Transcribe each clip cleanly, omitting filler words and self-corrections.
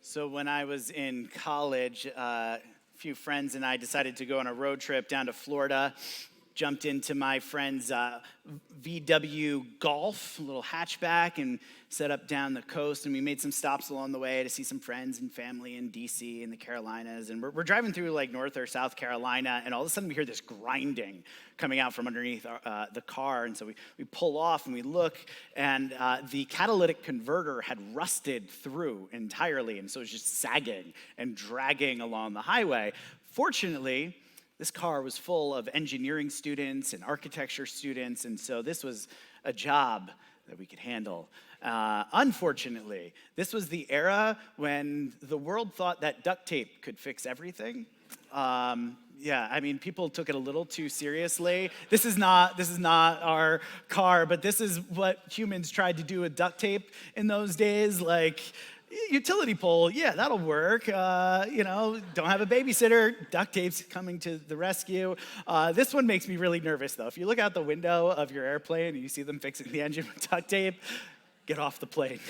So when I was in college, a few friends and I decided to go on a road trip down to Florida. Jumped into my friend's VW Golf, a little hatchback, and set up down the coast. And we made some stops along the way to see some friends and family in D.C. and the Carolinas. And we're driving through like North or South Carolina, and all of a sudden we hear this grinding coming out from underneath the car. And so we pull off and we look, and the catalytic converter had rusted through entirely. And so it's just sagging and dragging along the highway. Fortunately, this car was full of engineering students and architecture students, and so this was a job that we could handle. Unfortunately, this was the era when the world thought that duct tape could fix everything. People took it a little too seriously. This is not our car, but this is what humans tried to do with duct tape in those days, like utility pole, yeah, that'll work. Don't have a babysitter, duct tape's coming to the rescue. This one makes me really nervous, though. If you look out the window of your airplane and you see them fixing the engine with duct tape, get off the plane.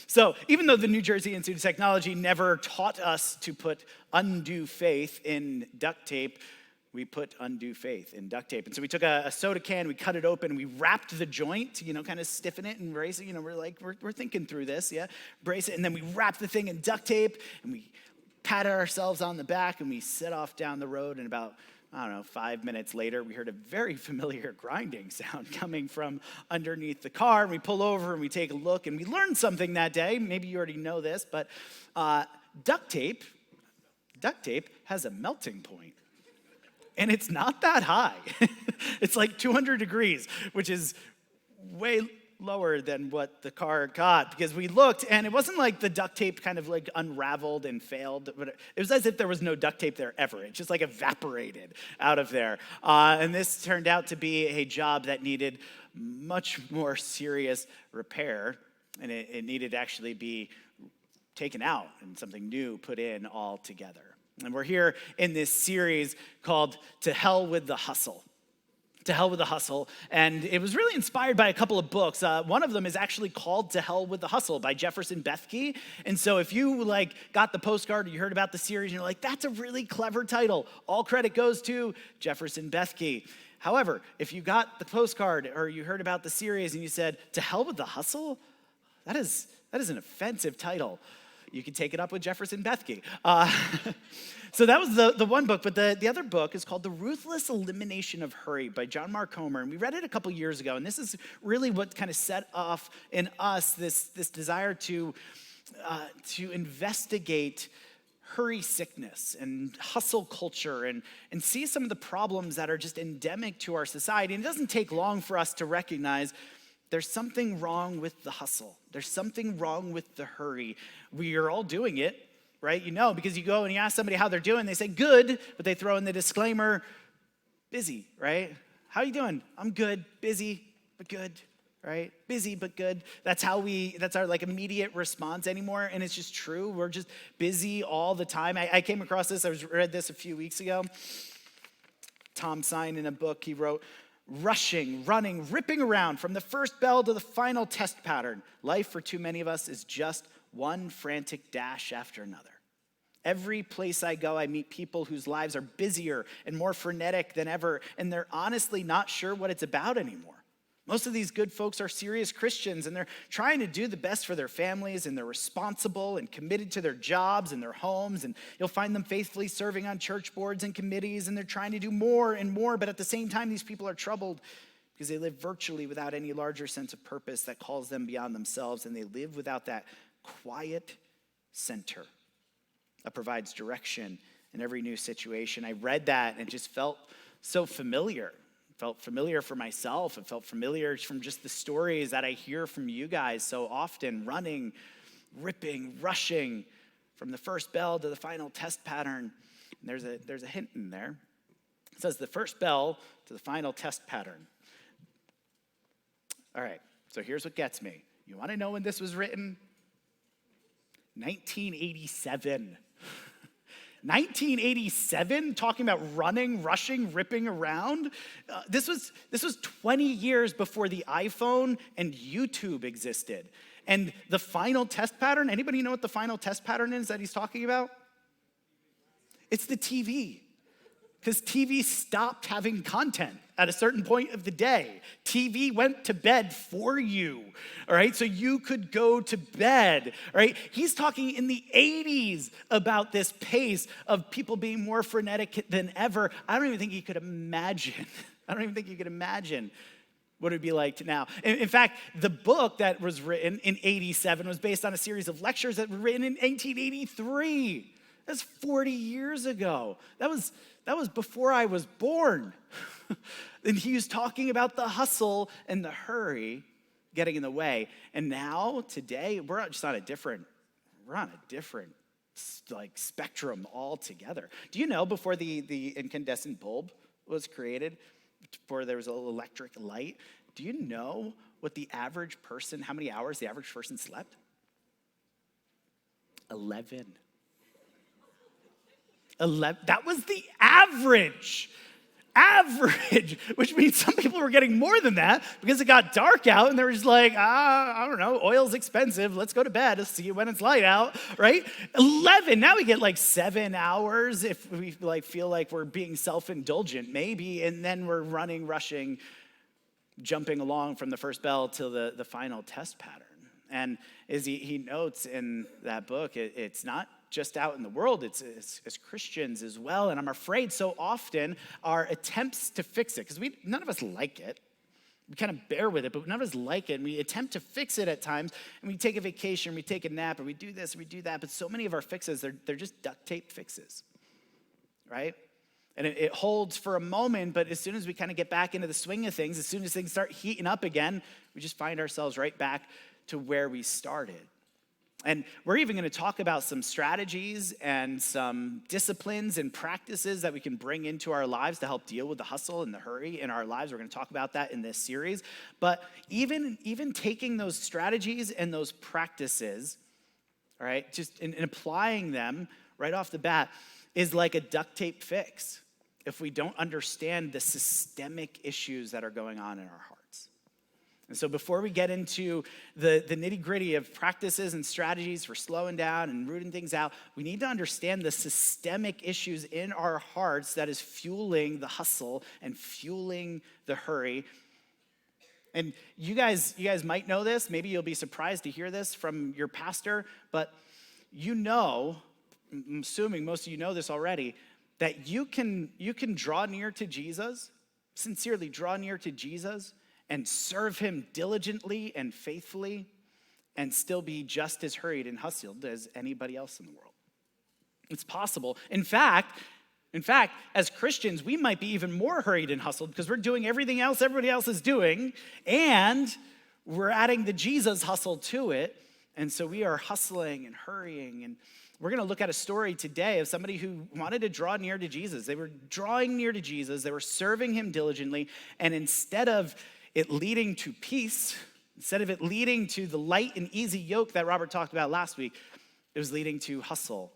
So even though the New Jersey Institute of Technology never taught us to put undue faith in duct tape, we put undue faith in duct tape. And so we took a soda can, we cut it open, we wrapped the joint, kind of stiffen it and brace it. We're thinking through this, yeah? Brace it, and then we wrapped the thing in duct tape, and we patted ourselves on the back, and we set off down the road, and about 5 minutes later, we heard a very familiar grinding sound coming from underneath the car. And we pull over and we take a look, and we learned something that day. Maybe you already know this, but duct tape has a melting point. And it's not that high. It's like 200 degrees, which is way lower than what the car got, because we looked and it wasn't like the duct tape kind of like unraveled and failed, but it was as if there was no duct tape there ever. It just like evaporated out of there. And this turned out to be a job that needed much more serious repair, and it needed to actually be taken out and something new put in altogether. And we're here in this series called To Hell with the Hustle. To Hell with the Hustle. And it was really inspired by a couple of books. One of them is actually called To Hell with the Hustle by Jefferson Bethke. And so if you got the postcard or you heard about the series and you're like, that's a really clever title, all credit goes to Jefferson Bethke. However, if you got the postcard or you heard about the series and you said, To Hell with the Hustle? That is an offensive title. You can take it up with Jefferson Bethke. So that was the one book, but the other book is called The Ruthless Elimination of Hurry by John Mark Comer, and we read it a couple years ago, and this is really what kind of set off in us this desire to investigate hurry sickness and hustle culture and see some of the problems that are just endemic to our society. And it doesn't take long for us to recognize there's something wrong with the hustle. There's something wrong with the hurry. We are all doing it, right? Because you go and you ask somebody how they're doing, they say good, but they throw in the disclaimer, busy, right? How you doing? I'm good, busy, but good, right? Busy, but good. That's our immediate response anymore, and it's just true. We're just busy all the time. I came across this, read this a few weeks ago. Tom Sine, in a book he wrote, rushing, running, ripping around from the first bell to the final test pattern. Life for too many of us is just one frantic dash after another. Every place I go, I meet people whose lives are busier and more frenetic than ever, and they're honestly not sure what it's about anymore. Most of these good folks are serious Christians, and they're trying to do the best for their families, and they're responsible and committed to their jobs and their homes, and you'll find them faithfully serving on church boards and committees, and they're trying to do more and more, but at the same time, these people are troubled because they live virtually without any larger sense of purpose that calls them beyond themselves, and they live without that quiet center that provides direction in every new situation. I read that and it just felt so familiar. It felt familiar for myself. It felt familiar from just the stories that I hear from you guys so often, running, ripping, rushing from the first bell to the final test pattern. And there's a hint in there. It says the first bell to the final test pattern. All right, so here's what gets me. You want to know when this was written? 1987. 1987, talking about running, rushing, ripping around. This was 20 years before the iPhone and YouTube existed. And the final test pattern, anybody know what the final test pattern is that he's talking about? It's the TV. Because TV stopped having content at a certain point of the day. TV went to bed for you, all right? So you could go to bed, all right? He's talking in the 80s about this pace of people being more frenetic than ever. I don't even think you could imagine. I don't even think you could imagine what it would be like now. In fact, the book that was written in 87 was based on a series of lectures that were written in 1883. That's 40 years ago. That was before I was born. And he was talking about the hustle and the hurry getting in the way. And now, today, we're on a different like spectrum altogether. Do you know before the incandescent bulb was created, before there was an electric light, do you know what the average person, how many hours the average person slept? 11. That was the average, which means some people were getting more than that because it got dark out and they were just like, I don't know, oil's expensive. Let's go to bed. Let's see you when it's light out, right? 11. Now we get like 7 hours if we feel like we're being self-indulgent, maybe, and then we're running, rushing, jumping along from the first bell till the final test pattern. And as he notes in that book, it's not just out in the world, it's as Christians as well. And I'm afraid so often our attempts to fix it, because none of us like it. We kind of bear with it, but none of us like it. And we attempt to fix it at times. And we take a vacation, we take a nap, or we do this, or we do that. But so many of our fixes, they're just duct tape fixes, right? And it holds for a moment, but as soon as we kind of get back into the swing of things, as soon as things start heating up again, we just find ourselves right back to where we started. And we're even going to talk about some strategies and some disciplines and practices that we can bring into our lives to help deal with the hustle and the hurry in our lives. We're going to talk about that in this series. But even taking those strategies and those practices, all right, just in applying them right off the bat is like a duct tape fix if we don't understand the systemic issues that are going on in our hearts. And so before we get into the nitty-gritty of practices and strategies for slowing down and rooting things out, we need to understand the systemic issues in our hearts that is fueling the hustle and fueling the hurry. And you guys might know this. Maybe you'll be surprised to hear this from your pastor, but I'm assuming most of you know this already, that you can draw near to Jesus, sincerely draw near to Jesus, and serve him diligently and faithfully and still be just as hurried and hustled as anybody else in the world. It's possible. In fact, as Christians, we might be even more hurried and hustled because we're doing everything else everybody else is doing, and we're adding the Jesus hustle to it. And so we are hustling and hurrying. And we're going to look at a story today of somebody who wanted to draw near to Jesus. They were drawing near to Jesus. They were serving him diligently. And instead of it leading to peace, instead of it leading to the light and easy yoke that Robert talked about last week, it was leading to hustle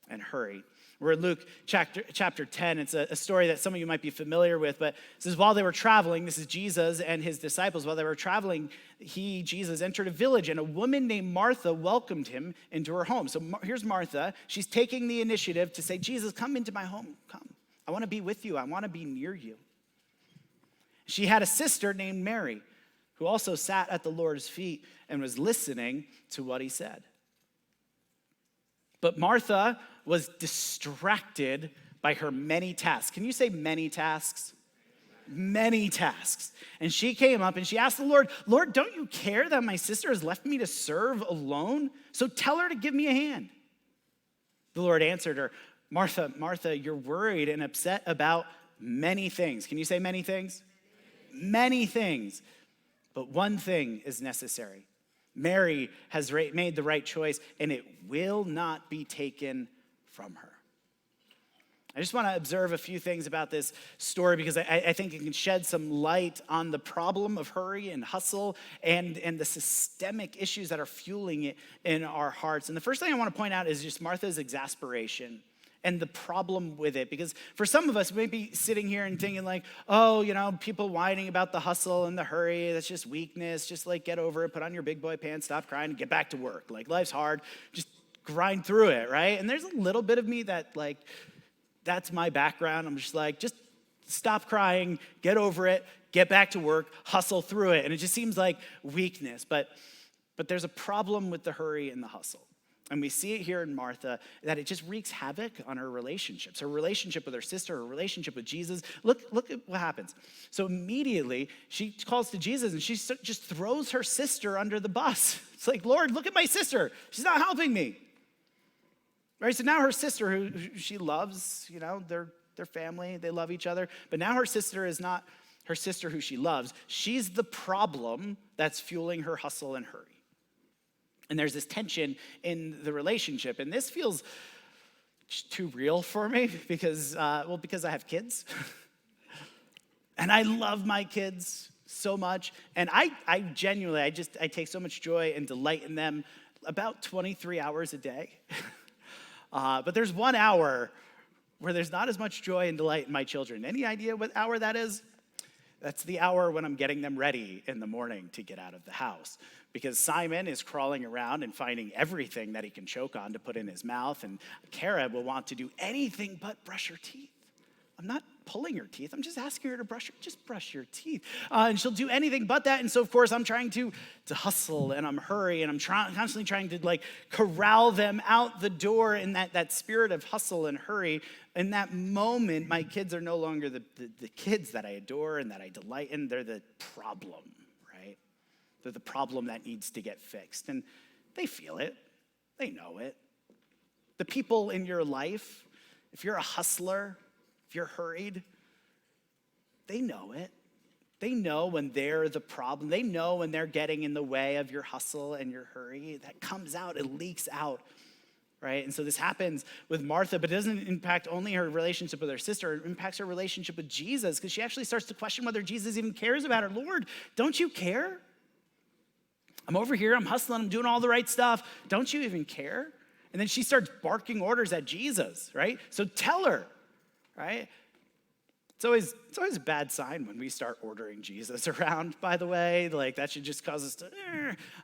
and hurry. We're in Luke chapter 10. It's a story that some of you might be familiar with, but it says while they were traveling, this is Jesus and his disciples, while they were traveling, Jesus, entered a village, and a woman named Martha welcomed him into her home. So here's Martha. She's taking the initiative to say, Jesus, come into my home. Come. I want to be with you. I want to be near you. She had a sister named Mary, who also sat at the Lord's feet and was listening to what he said. But Martha was distracted by her many tasks. Can you say many tasks? Many tasks. And she came up and she asked the Lord, Lord, don't you care that my sister has left me to serve alone? So tell her to give me a hand. The Lord answered her, Martha, Martha, you're worried and upset about many things. Can you say many things? Many things. But one thing is necessary. Mary has made the right choice, and it will not be taken from her. I just want to observe a few things about this story because I think it can shed some light on the problem of hurry and hustle and the systemic issues that are fueling it in our hearts. And the first thing I want to point out is just Martha's exasperation and the problem with it. Because for some of us, we may be sitting here and thinking like, oh, people whining about the hustle and the hurry, that's just weakness. Just like get over it, put on your big boy pants, stop crying, and get back to work. Like life's hard, just grind through it, right? And there's a little bit of me that like, that's my background. I'm just like, just stop crying, get over it, get back to work, hustle through it. And it just seems like weakness. But there's a problem with the hurry and the hustle. And we see it here in Martha, that it just wreaks havoc on her relationships, her relationship with her sister, her relationship with Jesus. Look at what happens. So immediately, she calls to Jesus, and she just throws her sister under the bus. It's like, Lord, look at my sister. She's not helping me. Right? So now her sister, who she loves, they're family, they love each other. But now her sister is not her sister who she loves. She's the problem that's fueling her hustle and hurry. And there's this tension in the relationship. And this feels too real for me because I have kids. And I love my kids so much. And I genuinely, I take so much joy and delight in them about 23 hours a day. But there's 1 hour where there's not as much joy and delight in my children. Any idea what hour that is? That's the hour when I'm getting them ready in the morning to get out of the house. Because Simon is crawling around and finding everything that he can choke on to put in his mouth. And Kara will want to do anything but brush her teeth. I'm not pulling her teeth. I'm just asking her to brush your teeth. And she'll do anything but that. And so, of course, I'm trying to hustle and I'm hurry and I'm constantly trying to like corral them out the door in that spirit of hustle and hurry. In that moment, my kids are no longer the kids that I adore and that I delight in. They're the problem, right? They're the problem that needs to get fixed. And they feel it. They know it. The people in your life, if you're a hustler, if you're hurried, they know it. They know when they're the problem. They know when they're getting in the way of your hustle and your hurry. That comes out, it leaks out, right? And so this happens with Martha, but it doesn't impact only her relationship with her sister. It impacts her relationship with Jesus because she actually starts to question whether Jesus even cares about her. Lord, don't you care? I'm over here, I'm hustling, I'm doing all the right stuff. Don't you even care? And then she starts barking orders at Jesus, right? So tell her. Right? It's always a bad sign when we start ordering Jesus around, by the way. Like, that should just cause us to,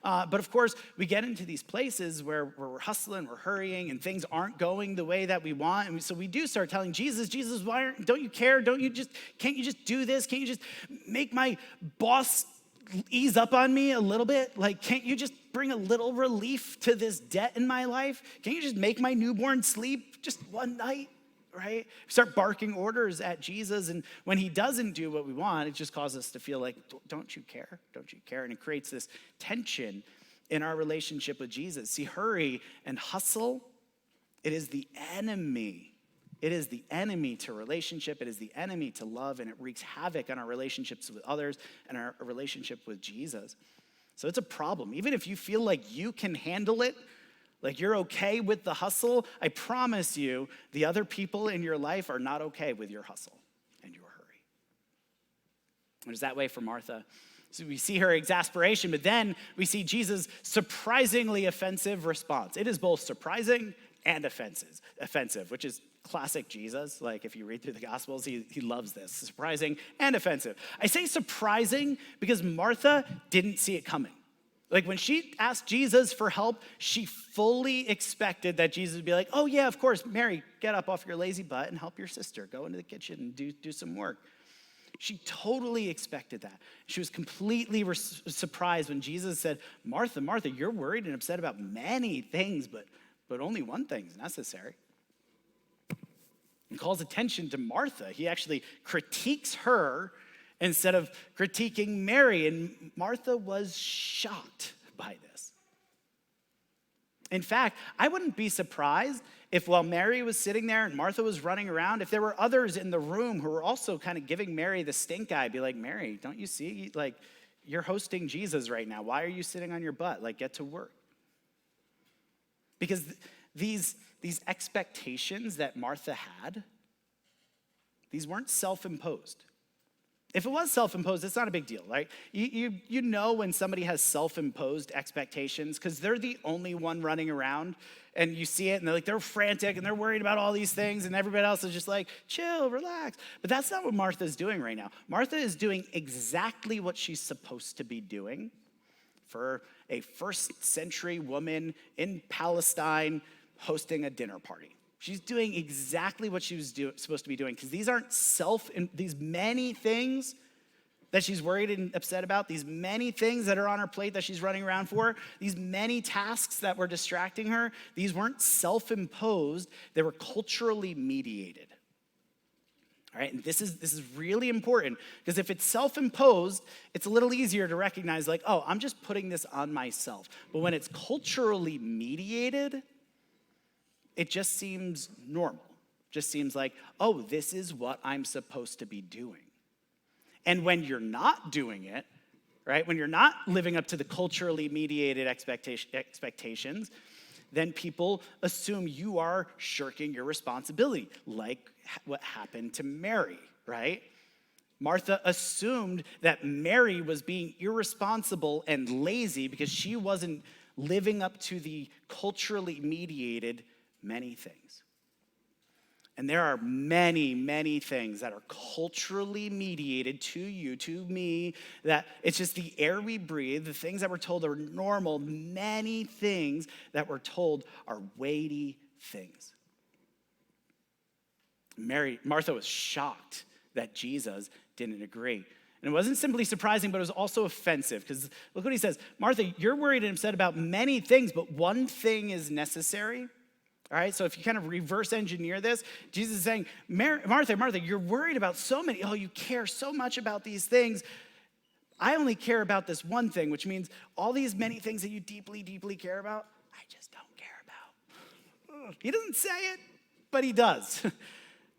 but of course, we get into these places where we're hustling, we're hurrying, and things aren't going the way that we want. And so we do start telling Jesus, don't you care? Can't you just do this? Can't you just make my boss ease up on me a little bit? Like, can't you just bring a little relief to this debt in my life? Can't you just make my newborn sleep just one night? Right? We start barking orders at Jesus, and when he doesn't do what we want, it just causes us to feel like, don't you care? Don't you care? And it creates this tension in our relationship with Jesus. See, hurry and hustle, it is the enemy. It is the enemy to relationship. It is the enemy to love, and it wreaks havoc on our relationships with others and our relationship with Jesus. So it's a problem. Even if you feel like you can handle it, like you're okay with the hustle, I promise you, the other people in your life are not okay with your hustle and your hurry. It was that way for Martha. So we see her exasperation, but then we see Jesus' surprisingly offensive response. It is both surprising and offensive, which is classic Jesus. Like if you read through the Gospels, he loves this, surprising and offensive. I say surprising because Martha didn't see it coming. Like when she asked Jesus for help, she fully expected that Jesus would be like, oh yeah, of course, Mary, get up off your lazy butt and help your sister. Go into the kitchen and do some work. She totally expected that. She was completely surprised when Jesus said, Martha, Martha, you're worried and upset about many things, but only one thing is necessary. And calls attention to Martha. He actually critiques her instead of critiquing Mary. And Martha was shocked by this. In fact, I wouldn't be surprised if while Mary was sitting there and Martha was running around, if there were others in the room who were also kind of giving Mary the stink eye, be like, Mary, don't you see? Like, you're hosting Jesus right now. Why are you sitting on your butt? Like, get to work. Because these expectations that Martha had, these weren't self-imposed. If it was self-imposed, it's not a big deal, right? You know when somebody has self-imposed expectations because they're the only one running around, and you see it and they're frantic and they're worried about all these things, and everybody else is just like, chill, relax. But that's not what Martha's doing right now. Martha is doing exactly what she's supposed to be doing for a first century woman in Palestine hosting a dinner party. She's doing exactly what she was supposed to be doing, because these aren't these many things that she's worried and upset about, these many things that are on her plate that she's running around for, these many tasks that were distracting her, these weren't self-imposed, they were culturally mediated. All right, and this is really important, because if it's self-imposed, it's a little easier to recognize like, oh, I'm just putting this on myself. But when it's culturally mediated, it just seems normal. Just seems like, oh, this is what I'm supposed to be doing. And when you're not doing it, right, when you're not living up to the culturally mediated expectations, then people assume you are shirking your responsibility, like what happened to Mary, right? Martha assumed that Mary was being irresponsible and lazy because she wasn't living up to the culturally mediated many things. And there are many, many things that are culturally mediated to you, to me, that it's just the air we breathe, the things that we're told are normal. Many things that we're told are weighty things. Martha was shocked that Jesus didn't agree. And it wasn't simply surprising, but it was also offensive, because look what he says. Martha, you're worried and upset about many things, but one thing is necessary. All right, so if you kind of reverse engineer this, Jesus is saying, Martha, you're worried about so many. Oh, you care so much about these things. I only care about this one thing, which means all these many things that you deeply, deeply care about, I just don't care about. He doesn't say it, but he does.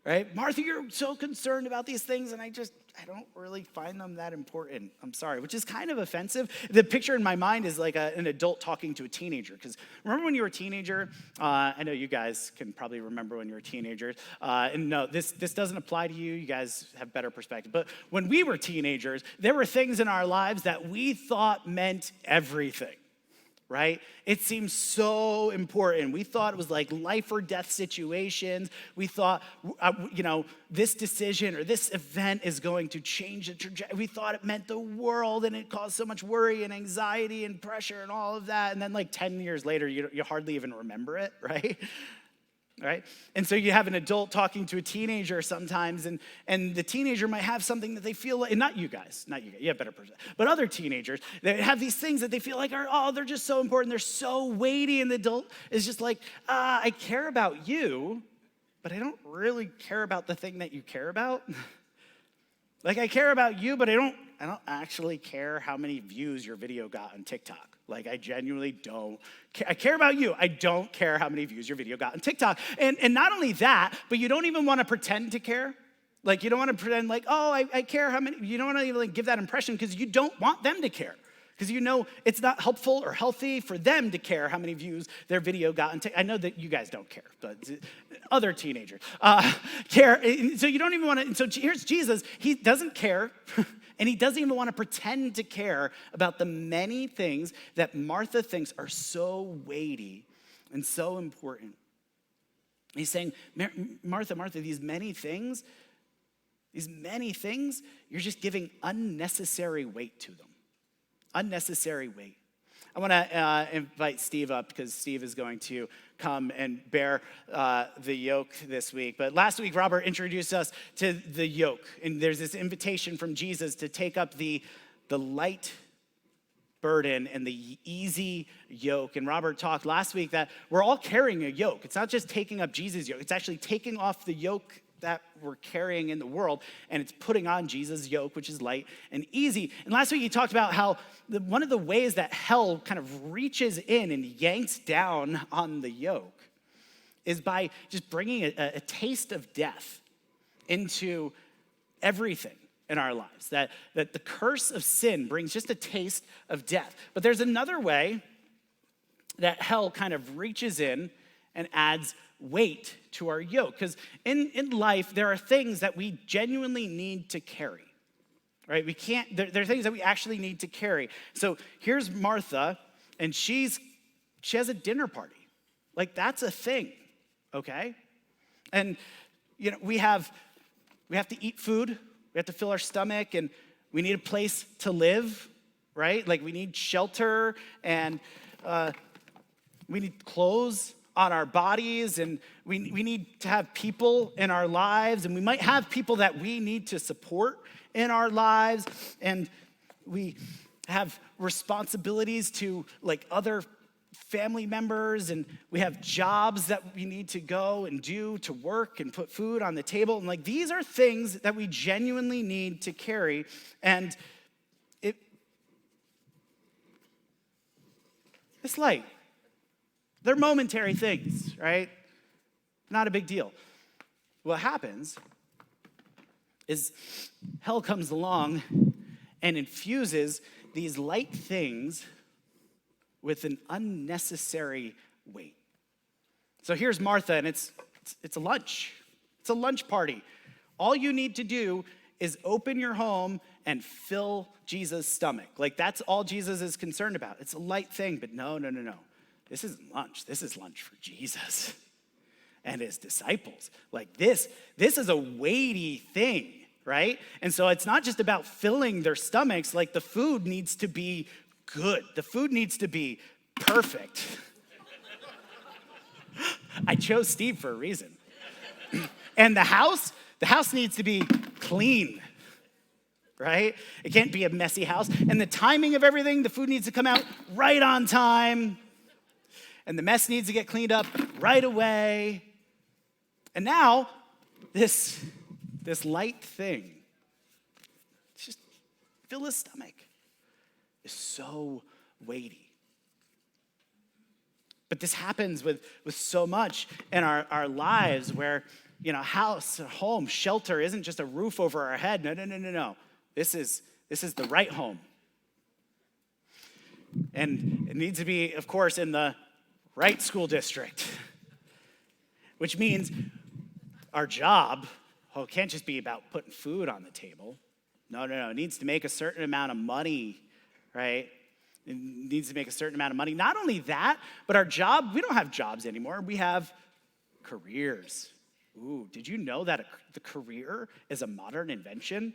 Right? Martha, you're so concerned about these things, and I don't really find them that important. I'm sorry, which is kind of offensive. The picture in my mind is like an adult talking to a teenager. Because remember when you were a teenager? I know you guys can probably remember when you were teenagers. And no, this doesn't apply to you. You guys have better perspective. But when we were teenagers, there were things in our lives that we thought meant everything. Right? It seems so important. We thought it was like life or death situations. We thought, this decision or this event is going to change the trajectory. We thought it meant the world, and it caused so much worry and anxiety and pressure and all of that. And then like 10 years later, you hardly even remember it, right? Right? And so you have an adult talking to a teenager sometimes, and the teenager might have something that they feel like, and not you guys, you have better perspective, but other teenagers, they have these things that they feel like they're just so important, they're so weighty, and the adult is just like, I care about you, but I don't really care about the thing that you care about. Like, I care about you, but I don't actually care how many views your video got on TikTok. Like, I genuinely don't care. I care about you. I don't care how many views your video got on TikTok. And not only that, but you don't even want to pretend to care. Like, you don't want to pretend like, I care how many. You don't want to even give that impression, because you don't want them to care. Because you know it's not helpful or healthy for them to care how many views their video got on TikTok. I know that you guys don't care, but other teenagers care. So you don't even want to. And so here's Jesus. He doesn't care. And he doesn't even want to pretend to care about the many things that Martha thinks are so weighty and so important. He's saying, Martha, these many things, you're just giving unnecessary weight to them. Unnecessary weight. I want to invite Steve up, because Steve is going to come and bear the yoke this week. But last week, Robert introduced us to the yoke. And there's this invitation from Jesus to take up the light burden and the easy yoke. And Robert talked last week that we're all carrying a yoke. It's not just taking up Jesus' yoke. It's actually taking off the yoke that we're carrying in the world, and it's putting on Jesus' yoke, which is light and easy. And last week he talked about how one of the ways that hell kind of reaches in and yanks down on the yoke is by just bringing a taste of death into everything in our lives. That the curse of sin brings just a taste of death. But there's another way that hell kind of reaches in and adds weight to our yoke. Because in life, there are things that we genuinely need to carry. right? We can't, there are things that we actually need to carry. So here's Martha, and she has a dinner party. Like, that's a thing, okay? And, we have to eat food, we have to fill our stomach, and we need a place to live, right? Like, we need shelter, and we need clothes on our bodies, and we need to have people in our lives, and we might have people that we need to support in our lives, and we have responsibilities to like other family members, and we have jobs that we need to go and do to work and put food on the table. And like, these are things that we genuinely need to carry. And it's light. They're momentary things, right? Not a big deal. What happens is hell comes along and infuses these light things with an unnecessary weight. So here's Martha, and it's a lunch. It's a lunch party. All you need to do is open your home and fill Jesus' stomach. Like, that's all Jesus is concerned about. It's a light thing, but no. This isn't lunch. This is lunch for Jesus and his disciples. Like, this is a weighty thing, right? And so it's not just about filling their stomachs. Like, the food needs to be good. The food needs to be perfect. I chose Steve for a reason. And the house needs to be clean, right? It can't be a messy house. And the timing of everything, the food needs to come out right on time. And the mess needs to get cleaned up right away. And now, this light thing, just fill his stomach, is so weighty. But this happens with so much in our lives where, house, home, shelter isn't just a roof over our head. No. This is the right home. And it needs to be, of course, in the right school district, which means our job, it can't just be about putting food on the table. No. It needs to make a certain amount of money, right? It needs to make a certain amount of money. Not only that, but our job, we don't have jobs anymore. We have careers. Ooh, did you know that the career is a modern invention?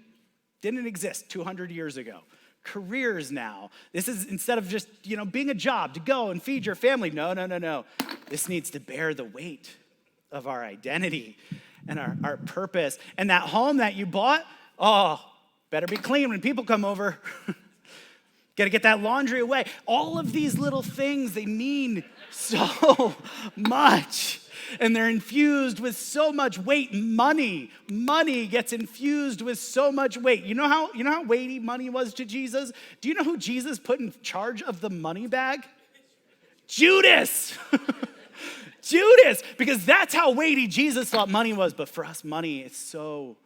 Didn't exist 200 years ago. Careers now. This is, instead of just, being a job to go and feed your family. No. This needs to bear the weight of our identity and our purpose. And that home that you bought, better be clean when people come over. Got to get that laundry away. All of these little things, they mean so much. And they're infused with so much weight. Money gets infused with so much weight. You know how weighty money was to Jesus? Do you know who Jesus put in charge of the money bag? Judas. Judas, because that's how weighty Jesus thought money was. But for us, money is so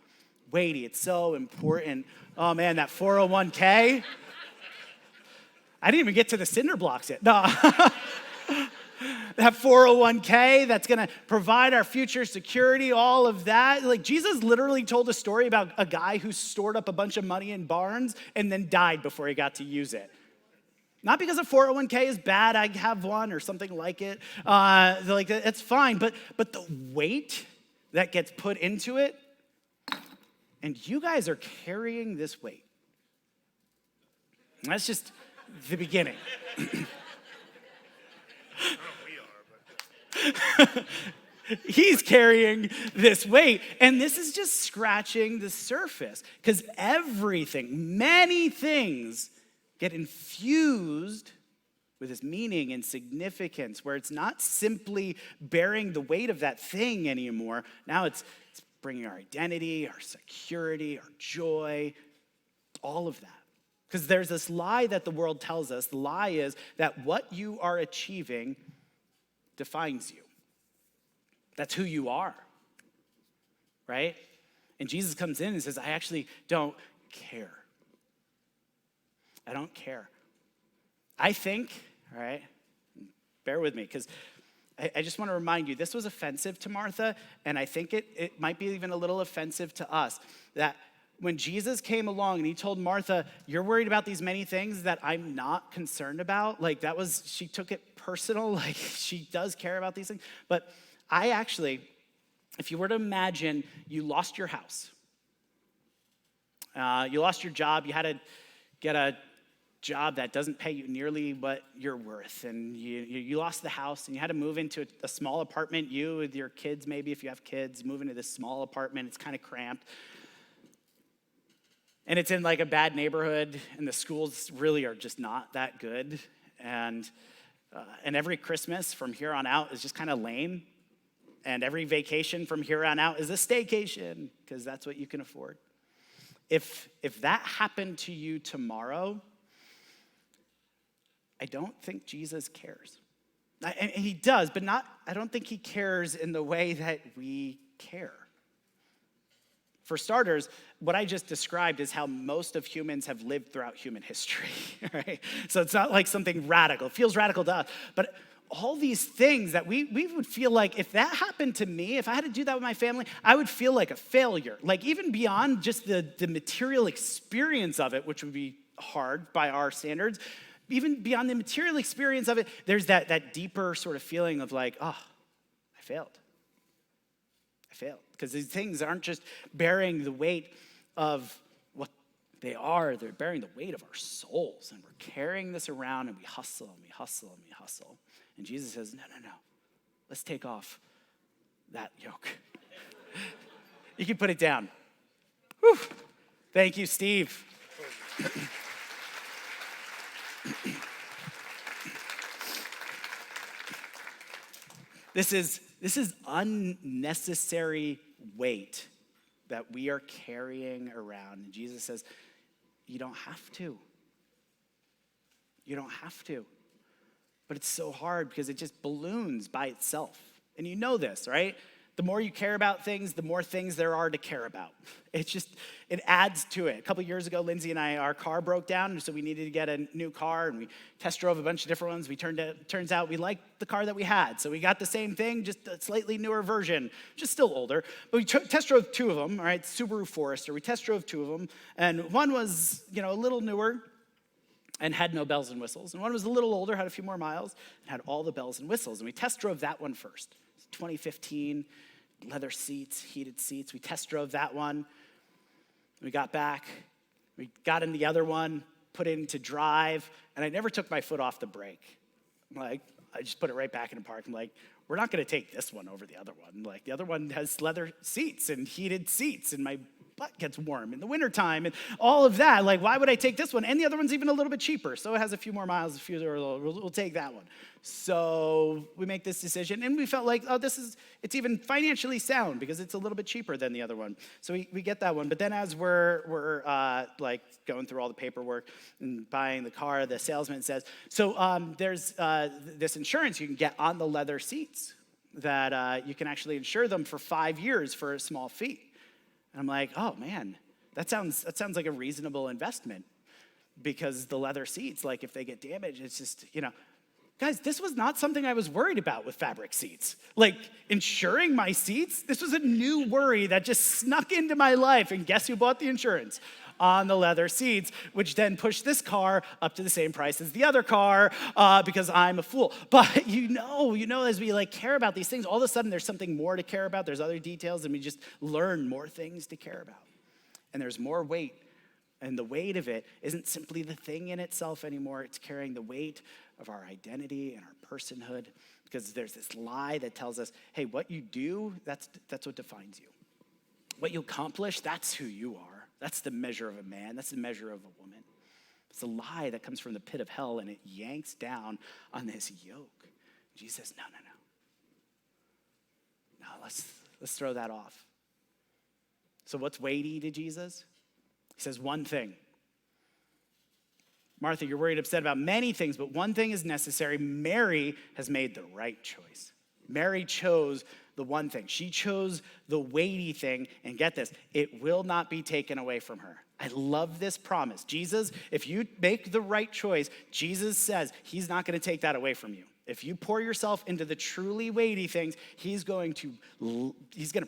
weighty. It's so important. Oh man, that 401k. I didn't even get to the cinder blocks yet. No. That 401k that's going to provide our future security, all of that. Like, Jesus literally told a story about a guy who stored up a bunch of money in barns and then died before he got to use it. Not because a 401k is bad, I have one or something like it. It's fine, but the weight that gets put into it, and you guys are carrying this weight. And that's just the beginning. He's carrying this weight, and this is just scratching the surface, because many things get infused with this meaning and significance, where it's not simply bearing the weight of that thing anymore. Now it's bringing our identity, our security, our joy, all of that. Because there's this lie that the world tells us. The lie is that what you are achieving defines you. That's who you are, right? And Jesus comes in and says, I actually don't care. I don't care. I think, all right, bear with me, because I just want to remind you, this was offensive to Martha, and I think it might be even a little offensive to us, that when Jesus came along and he told Martha, you're worried about these many things that I'm not concerned about, like she took it personal, like she does care about these things. But I actually, if you were to imagine you lost your house, you lost your job, you had to get a job that doesn't pay you nearly what you're worth, and you lost the house and you had to move into a small apartment, you with your kids, maybe if you have kids, move into this small apartment, it's kind of cramped. And it's in like a bad neighborhood, and the schools really are just not that good. And every Christmas from here on out is just kind of lame. And every vacation from here on out is a staycation, because that's what you can afford. If that happened to you tomorrow, I don't think Jesus cares. And he does, but I don't think he cares in the way that we care. For starters, what I just described is how most of humans have lived throughout human history, right? So it's not like something radical. It feels radical to us. But all these things that we would feel like, if that happened to me, if I had to do that with my family, I would feel like a failure. Like even beyond just the material experience of it, which would be hard by our standards, even beyond the material experience of it, there's that deeper sort of feeling of like, oh, I failed. Because these things aren't just bearing the weight of what they are, they're bearing the weight of our souls. And we're carrying this around, and we hustle and we hustle and we hustle. And Jesus says, no. Let's take off that yoke. You can put it down. Whew. Thank you, Steve. This is unnecessary weight that we are carrying around. And Jesus says, you don't have to. You don't have to. But it's so hard because it just balloons by itself. And you know this, right? The more you care about things, the more things there are to care about. It adds to it. A couple years ago, Lindsay and I, our car broke down, so we needed to get a new car, and we test drove a bunch of different ones. Turns out we liked the car that we had, so we got the same thing, just a slightly newer version, just still older. But we test drove two of them, all right, Subaru Forester. We test drove two of them, and one was, a little newer and had no bells and whistles, and one was a little older, had a few more miles, and had all the bells and whistles. And we test drove that one first. 2015, leather seats, heated seats. We test drove that one. We got back. We got in the other one, put it into drive, and I never took my foot off the brake. I just put it right back in the park. I'm like, we're not going to take this one over the other one. Like, the other one has leather seats and heated seats, and my butt gets warm in the wintertime and all of that. Like, why would I take this one? And the other one's even a little bit cheaper, so it has a few more miles, we'll take that one. So we make this decision, and we felt like, it's even financially sound because it's a little bit cheaper than the other one. So we get that one. But then as we're going through all the paperwork and buying the car, the salesman says, so there's this insurance you can get on the leather seats that you can actually insure them for 5 years for a small fee. And I'm like, oh man, that sounds like a reasonable investment, because the leather seats, like if they get damaged, it's just, Guys, this was not something I was worried about with fabric seats. Like, insuring my seats, this was a new worry that just snuck into my life. And guess who bought the insurance? On the leather seats, which then pushed this car up to the same price as the other car, because I'm a fool. But as we care about these things, all of a sudden there's something more to care about. There's other details, and we just learn more things to care about. And there's more weight. And the weight of it isn't simply the thing in itself anymore. It's carrying the weight of our identity and our personhood, because there's this lie that tells us, hey, what you do, that's what defines you. What you accomplish, that's who you are. That's the measure of a man. That's the measure of a woman. It's a lie that comes from the pit of hell, and it yanks down on this yoke. Jesus says, no. No, let's throw that off. So what's weighty to Jesus? He says one thing. Martha, you're worried, upset about many things, but one thing is necessary. Mary has made the right choice. Mary chose the one thing. She chose the weighty thing, and get this, it will not be taken away from her. I love this promise. Jesus, if you make the right choice, Jesus says he's not going to take that away from you. If you pour yourself into the truly weighty things, he's going to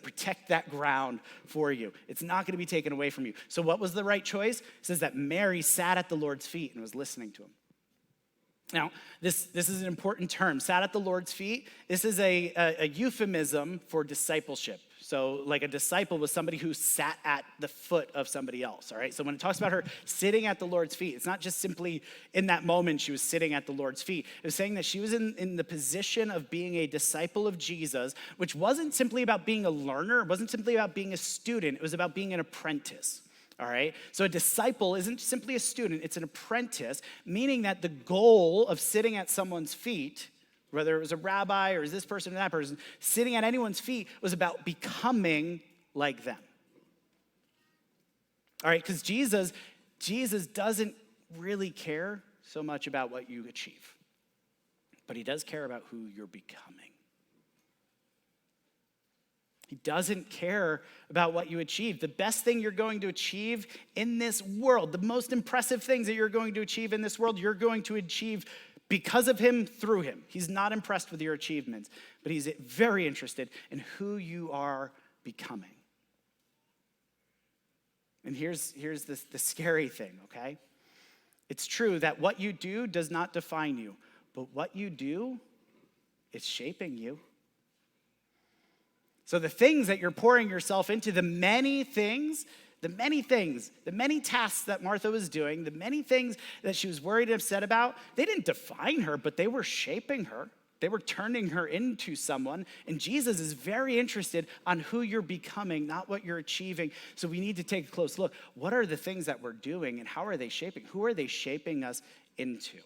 protect that ground for you. It's not going to be taken away from you. So what was the right choice? It says that Mary sat at the Lord's feet and was listening to him. Now, this is an important term. Sat at the Lord's feet. This is a euphemism for discipleship. So like a disciple was somebody who sat at the foot of somebody else, all right? So when it talks about her sitting at the Lord's feet, it's not just simply in that moment she was sitting at the Lord's feet. It was saying that she was in the position of being a disciple of Jesus, which wasn't simply about being a learner. It wasn't simply about being a student. It was about being an apprentice. All right, so a disciple isn't simply a student, it's an apprentice, meaning that the goal of sitting at someone's feet, whether it was a rabbi or is this person or that person, sitting at anyone's feet was about becoming like them. All right, because Jesus doesn't really care so much about what you achieve, but he does care about who you're becoming. He doesn't care about what you achieve. The best thing you're going to achieve in this world, the most impressive things that you're going to achieve in this world, you're going to achieve because of him, through him. He's not impressed with your achievements, but he's very interested in who you are becoming. And here's the scary thing, okay? It's true that what you do does not define you, but what you do is shaping you. So the things that you're pouring yourself into, the many tasks that Martha was doing, the many things that she was worried and upset about, they didn't define her, but they were shaping her. They were turning her into someone. And Jesus is very interested on who you're becoming, not what you're achieving. So we need to take a close look. What are the things that we're doing and how are they shaping? Who are they shaping us into?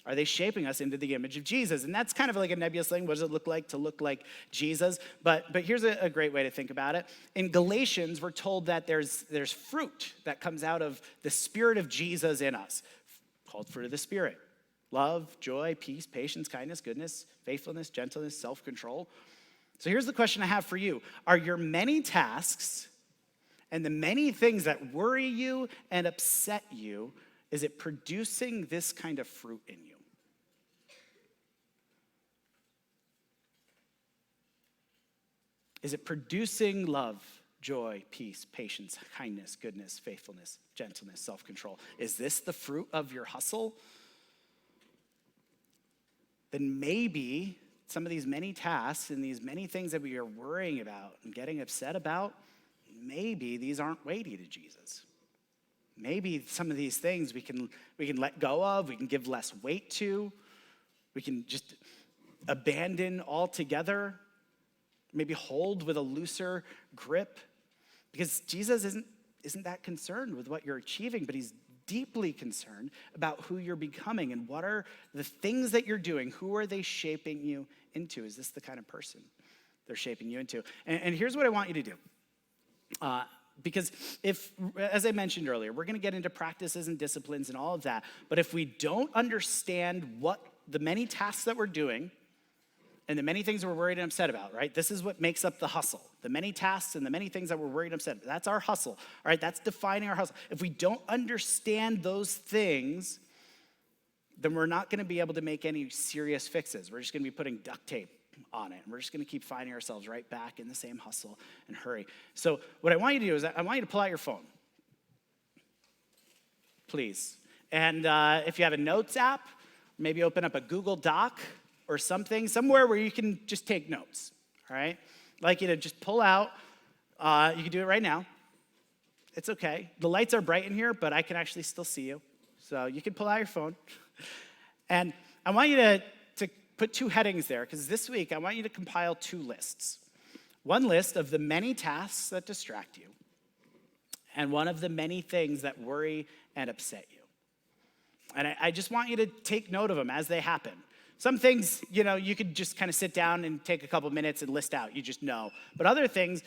Are they shaping us into the image of Jesus? And that's kind of like a nebulous thing. What does it look like to look like Jesus? But here's a great way to think about it. In Galatians, we're told that there's fruit that comes out of the Spirit of Jesus in us, called fruit of the Spirit. Love, joy, peace, patience, kindness, goodness, faithfulness, gentleness, self-control. So here's the question I have for you. Are your many tasks and the many things that worry you and upset you, is it producing this kind of fruit in you? Is it producing love, joy, peace, patience, kindness, goodness, faithfulness, gentleness, self-control? Is this the fruit of your hustle? Then maybe some of these many tasks and these many things that we are worrying about and getting upset about, maybe these aren't weighty to Jesus. Maybe some of these things we can let go of, we can give less weight to, we can just abandon altogether, maybe hold with a looser grip, because Jesus isn't that concerned with what you're achieving, but he's deeply concerned about who you're becoming and what are the things that you're doing. Who are they shaping you into? Is this the kind of person they're shaping you into? And here's what I want you to do. Because as I mentioned earlier, we're going to get into practices and disciplines and all of that. But if we don't understand what the many tasks that we're doing and the many things we're worried and upset about, right? This is what makes up the hustle. The many tasks and the many things that we're worried and upset about. That's our hustle, all right? That's defining our hustle. If we don't understand those things, then we're not going to be able to make any serious fixes. We're just going to be putting duct tape on it. And we're just going to keep finding ourselves right back in the same hustle and hurry. So what I want you to do is I want you to pull out your phone, please. And if you have a notes app, maybe open up a Google Doc or something, somewhere where you can just take notes, all right? I'd like you to just pull out. You can do it right now. It's okay. The lights are bright in here, but I can actually still see you. So you can pull out your phone. And I want you to put two headings there, because this week I want you to compile two lists. One list of the many tasks that distract you, and one of the many things that worry and upset you. And I just want you to take note of them as they happen. Some things, you could just kind of sit down and take a couple minutes and list out. You just know. But other things,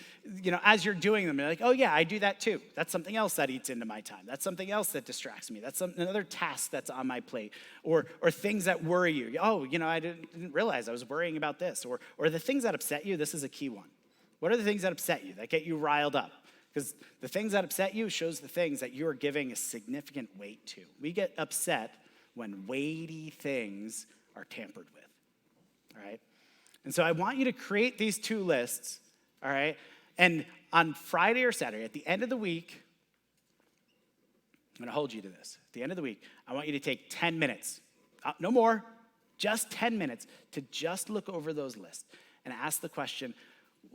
as you're doing them, you're like, oh yeah, I do that too. That's something else that eats into my time. That's something else that distracts me. That's another task that's on my plate. Or things that worry you. Oh, I didn't realize I was worrying about this. Or the things that upset you, this is a key one. What are the things that upset you, that get you riled up? Because the things that upset you shows the things that you are giving a significant weight to. We get upset when weighty things are tampered with. all right? And so I want you to create these 2 lists, all right? And on Friday or Saturday, at the end of the week, I'm going to hold you to this. At the end of the week, I want you to take 10 minutes, no more, just 10 minutes to just look over those lists and ask the question,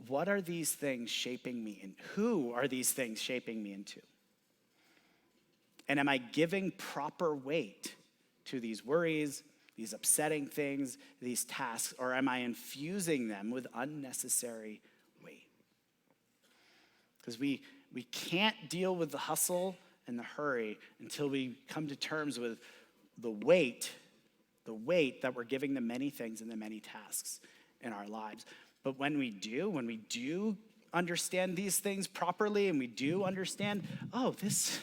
what are these things shaping me in? Who are these things shaping me into? And am I giving proper weight to these worries, these upsetting things, these tasks, or am I infusing them with unnecessary weight? Because we can't deal with the hustle and the hurry until we come to terms with the weight that we're giving the many things and the many tasks in our lives. But when we do understand these things properly, and we do understand, oh, this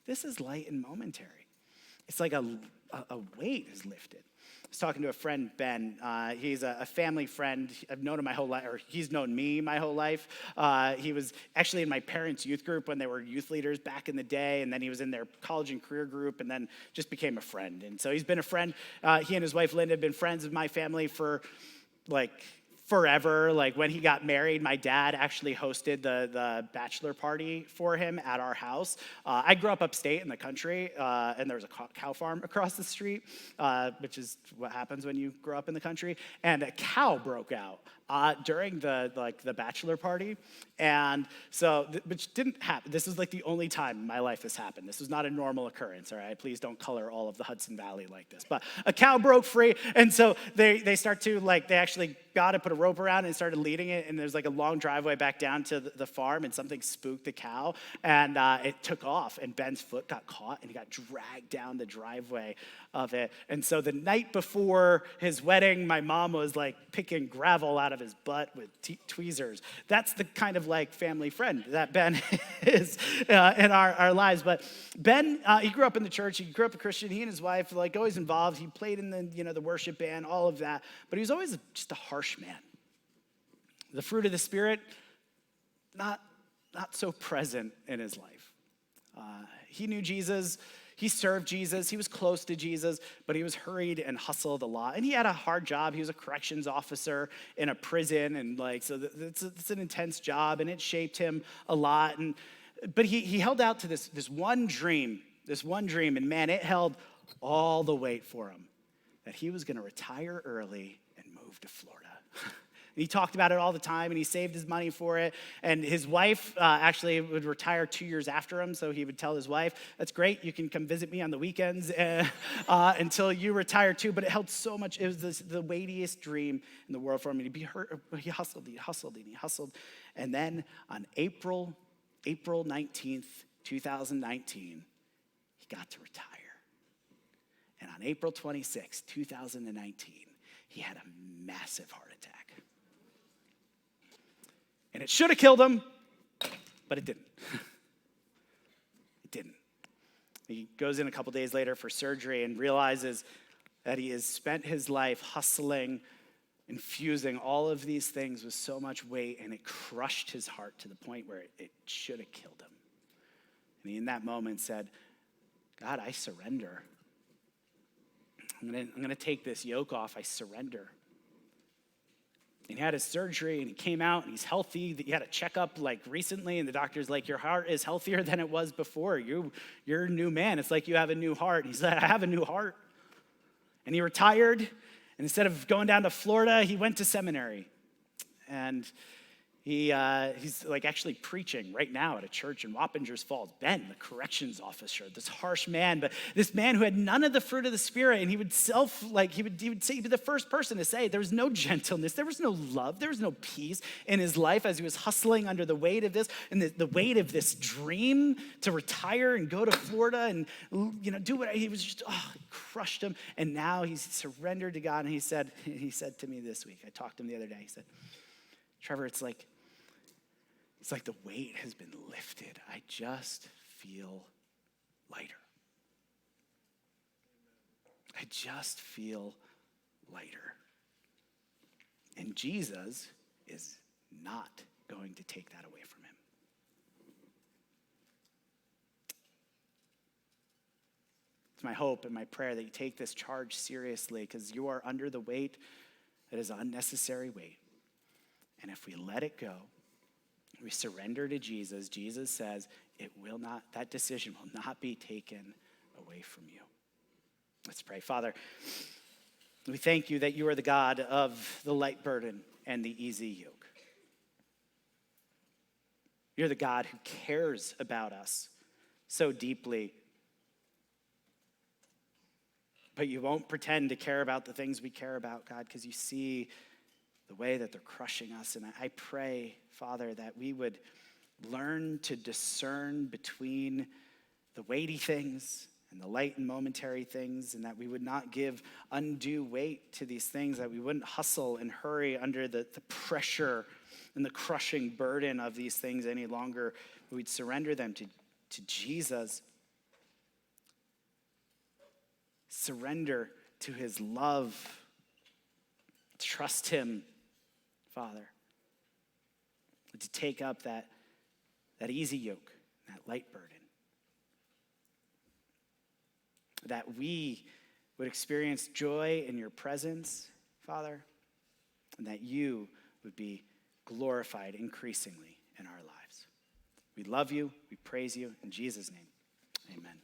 is light and momentary. It's like a weight is lifted. I was talking to a friend, Ben. He's a family friend. I've known him my whole life, or he's known me my whole life. He was actually in my parents' youth group when they were youth leaders back in the day, and then he was in their college and career group, and then just became a friend. And so he's been a friend. He and his wife, Linda, have been friends with my family for like forever. Like when he got married, my dad actually hosted the bachelor party for him at our house. I grew up upstate in the country, and there was a cow farm across the street, which is what happens when you grow up in the country. And a cow broke out during the bachelor party, and so which didn't happen. This is like the only time in my life this happened. This was not a normal occurrence. All right, please don't color all of the Hudson Valley like this. But a cow broke free, and so they start to they actually got it, put a rope around, and started leading it. And there's like a long driveway back down to the farm, and something spooked the cow, and it took off. And Ben's foot got caught, and he got dragged down the driveway of it. And so the night before his wedding, my mom was like picking gravel out of his butt with tweezers. That's the kind of family friend that Ben is in our lives. But Ben, he grew up in the church. He grew up a Christian. He and his wife always involved. He played in the worship band, all of that. But he was always just a harsh man. The fruit of the Spirit, not so present in his life. He knew Jesus. He served Jesus. He was close to Jesus, but he was hurried and hustled a lot. And he had a hard job. He was a corrections officer in a prison, and so it's an intense job, and it shaped him a lot. But he held out to this one dream, and man, it held all the weight for him, that he was going to retire early and move to Florida. He talked about it all the time, and he saved his money for it. And his wife actually would retire 2 years after him, so he would tell his wife, that's great, you can come visit me on the weekends until you retire too. But it held so much. It was the weightiest dream in the world for him. And he hustled. And then on April 19th, 2019, he got to retire. And on April 26th, 2019, he had a massive heart attack. And it should have killed him, but it didn't. It didn't. He goes in a couple days later for surgery and realizes that he has spent his life hustling, infusing all of these things with so much weight, and it crushed his heart to the point where it should have killed him. And he, in that moment, said, God, I surrender. I'm going to take this yoke off. I surrender. And he had his surgery, and he came out, and he's healthy. He had a checkup recently, and the doctor's like, your heart is healthier than it was before. You're a new man. It's like you have a new heart. And he said, I have a new heart. And he retired, and instead of going down to Florida, he went to seminary. And he's actually preaching right now at a church in Wappingers Falls. Ben, the corrections officer, this harsh man, but this man who had none of the fruit of the Spirit, and he would say, he'd be the first person to say there was no gentleness, there was no love, there was no peace in his life as he was hustling under the weight of this, and the weight of this dream to retire and go to Florida and do what he was just, it crushed him. And now he's surrendered to God, and he said to me this week, I talked to him the other day, he said, Trevor, it's like the weight has been lifted. I just feel lighter. I just feel lighter. And Jesus is not going to take that away from him. It's my hope and my prayer that you take this charge seriously, because you are under the weight that is unnecessary weight. And if we let it go, we surrender to Jesus, Jesus says that decision will not be taken away from you. Let's pray. Father, we thank you that you are the God of the light burden and the easy yoke. You're the God who cares about us so deeply. But you won't pretend to care about the things we care about, God, because you see the way that they're crushing us. And I pray, Father, that we would learn to discern between the weighty things and the light and momentary things, and that we would not give undue weight to these things, that we wouldn't hustle and hurry under the pressure and the crushing burden of these things any longer. We'd surrender them to Jesus. Surrender to his love. Trust him, Father, to take up that easy yoke, that light burden. That we would experience joy in your presence, Father, and that you would be glorified increasingly in our lives. We love you. We praise you. In Jesus' name, amen.